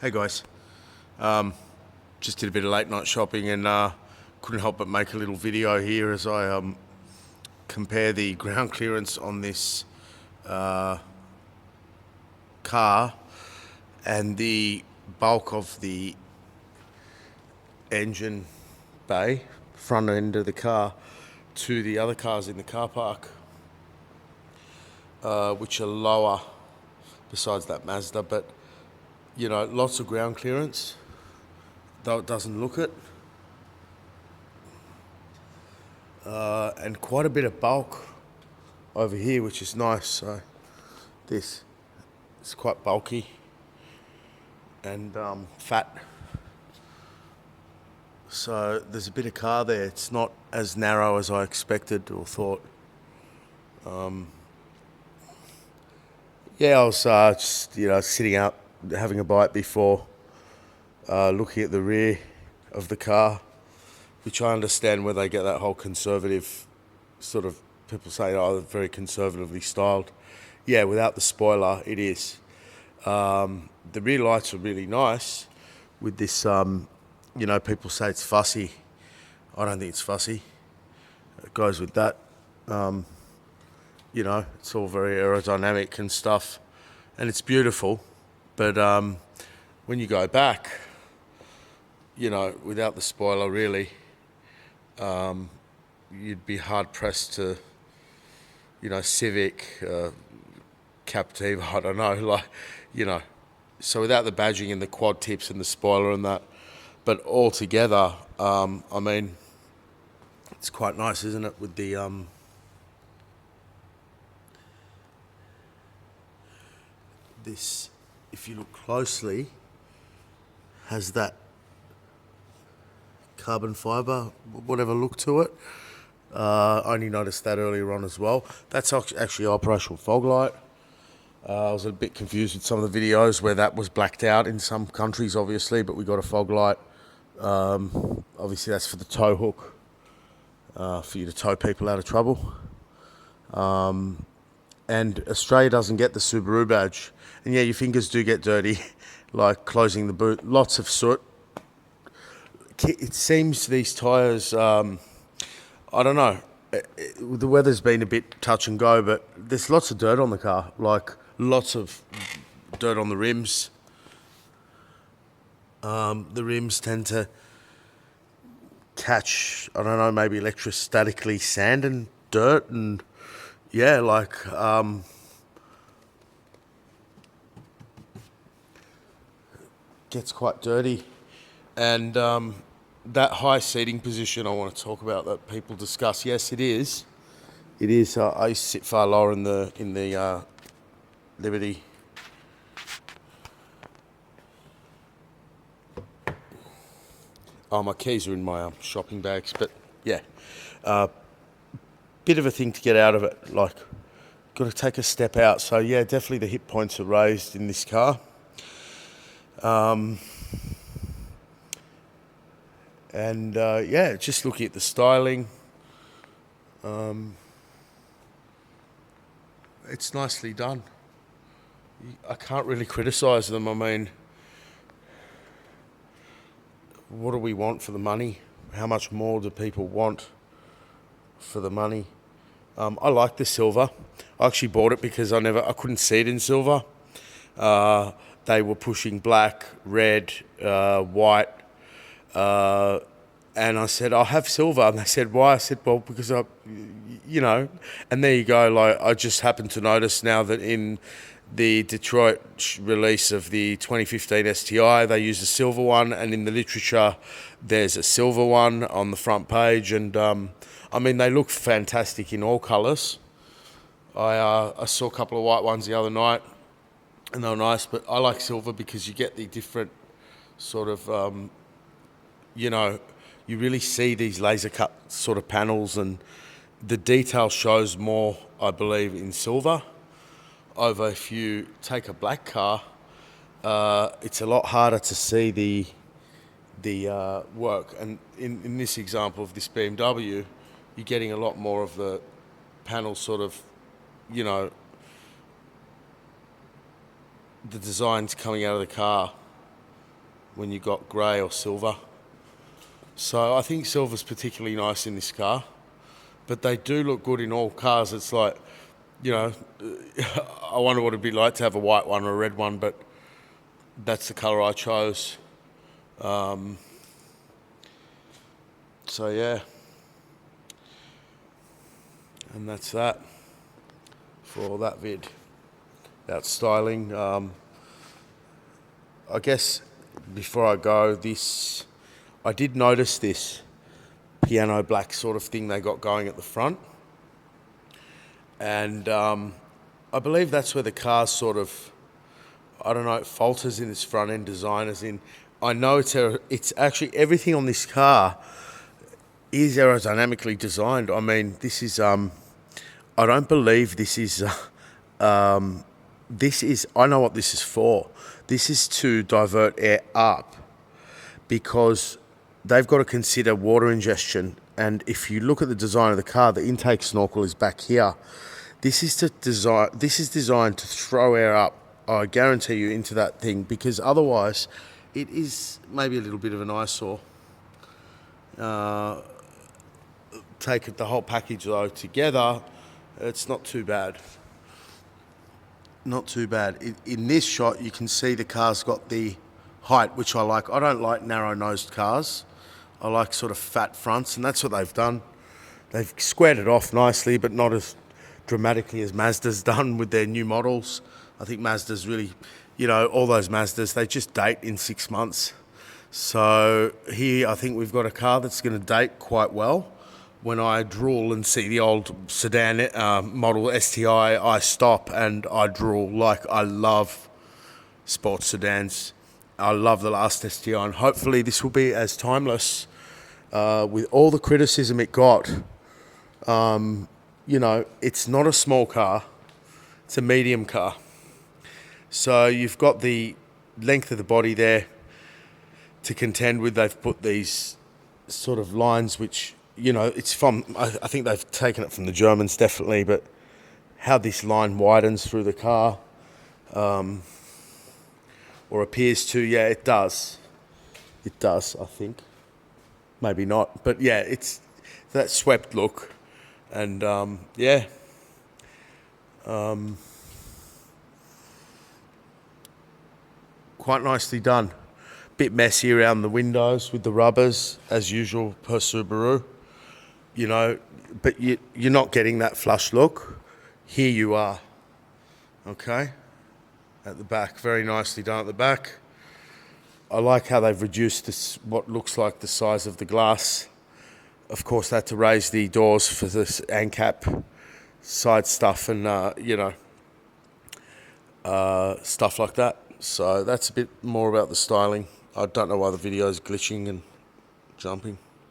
Hey guys, just did a bit of late night shopping and couldn't help but make a little video here as I compare the ground clearance on this car and the bulk of the engine bay, front end of the car, to the other cars in the car park, which are lower besides that Mazda, but you know, lots of ground clearance, though it doesn't look it. And quite a bit of bulk over here, which is nice. So this is quite bulky and fat. So there's a bit of car there. It's not as narrow as I expected or thought. I was just sitting out having a bite before looking at the rear of the car, which I understand where they get that whole conservative sort of, people say, oh, they're very conservatively styled. Yeah, without the spoiler, it is. The rear lights are really nice with this, people say it's fussy. I don't think it's fussy. It goes with that. It's all very aerodynamic and stuff, and it's beautiful. But when you go back, without the spoiler, really, you'd be hard pressed to, Civic, Captiva, I don't know, so without the badging and the quad tips and the spoiler and that, but all together, it's quite nice, isn't it, with the, this, if you look closely, has that carbon fibre, whatever look to it. I only noticed that earlier on as well. That's actually operational fog light. I was a bit confused with some of the videos where that was blacked out in some countries, obviously, but we got a fog light. Obviously, that's for the tow hook, for you to tow people out of trouble. And Australia doesn't get the Subaru badge. And yeah, your fingers do get dirty, like closing the boot. Lots of soot. It seems these tyres, I don't know, the weather's been a bit touch and go, but there's lots of dirt on the car, like lots of dirt on the rims. The rims tend to catch, I don't know, maybe electrostatically sand and dirt, and gets quite dirty. And that high seating position I want to talk about that people discuss. Yes, it is. It is. I used to sit far lower in the Liberty. Oh, my keys are in my shopping bags, but yeah, bit of a thing to get out of it. Like, got to take a step out. So yeah, definitely the hip points are raised in this car. Just looking at the styling, it's nicely done. I can't really criticise them. I mean, what do we want for the money? How much more do people want for the money? I like the silver. I actually bought it because I couldn't see it in silver. They were pushing black, red, white, and I said, I'll have silver. And they said, why? I said, well, because and there you go. Like, I just happened to notice now that in the Detroit release of the 2015 STi, they used a silver one, and in the literature, there's a silver one on the front page. And they look fantastic in all colours. I saw a couple of white ones the other night, and they were nice, but I like silver because you get the different sort of, you really see these laser cut sort of panels, and the detail shows more, I believe, in silver. Over if you take a black car, it's a lot harder to see the work. And in this example of this BMW, you're getting a lot more of the panel sort of, the designs coming out of the car when you got grey or silver. So I think silver's particularly nice in this car, but they do look good in all cars. It's like, you know, I wonder what it'd be like to have a white one or a red one, but that's the colour I chose. So yeah, and that's that for that vid. About styling. I guess before I go, I did notice this piano black sort of thing they got going at the front, and I believe that's where the car sort of, I don't know, it falters in its front end design. As in, I know it's actually everything on this car is aerodynamically designed. I mean, this is I don't believe this is this is, I know what this is for. This is to divert air up, because they've got to consider water ingestion. And if you look at the design of the car, the intake snorkel is back here. This is designed to throw air up, I guarantee you, into that thing, because otherwise it is maybe a little bit of an eyesore. Take the whole package though together, it's not too bad. Not too bad. In this shot, you can see the car's got the height, which I like. I don't like narrow-nosed cars. I like sort of fat fronts, and that's what they've done. They've squared it off nicely, but not as dramatically as Mazda's done with their new models. I think Mazda's really, you know, all those Mazdas, they just date in 6 months. So here, I think we've got a car that's going to date quite well. When I drool and see the old sedan model STi, I stop and I drool. Like, I love sports sedans. I love the last STi, and hopefully this will be as timeless with all the criticism it got. You know, it's not a small car, it's a medium car. So you've got the length of the body there to contend with. They've put these sort of lines which, you know, it's from, I think they've taken it from the Germans, definitely, but how this line widens through the car, or appears to, yeah, it does. It does, I think. Maybe not, but yeah, it's that swept look, and yeah. Quite nicely done. Bit messy around the windows with the rubbers, as usual per Subaru. You know, but you're not getting that flush look. Here you are. Okay? At the back. Very nicely done at the back. I like how they've reduced this, what looks like the size of the glass. Of course, they had to raise the doors for this ANCAP side stuff and, you know, stuff like that. So that's a bit more about the styling. I don't know why the video is glitching and jumping.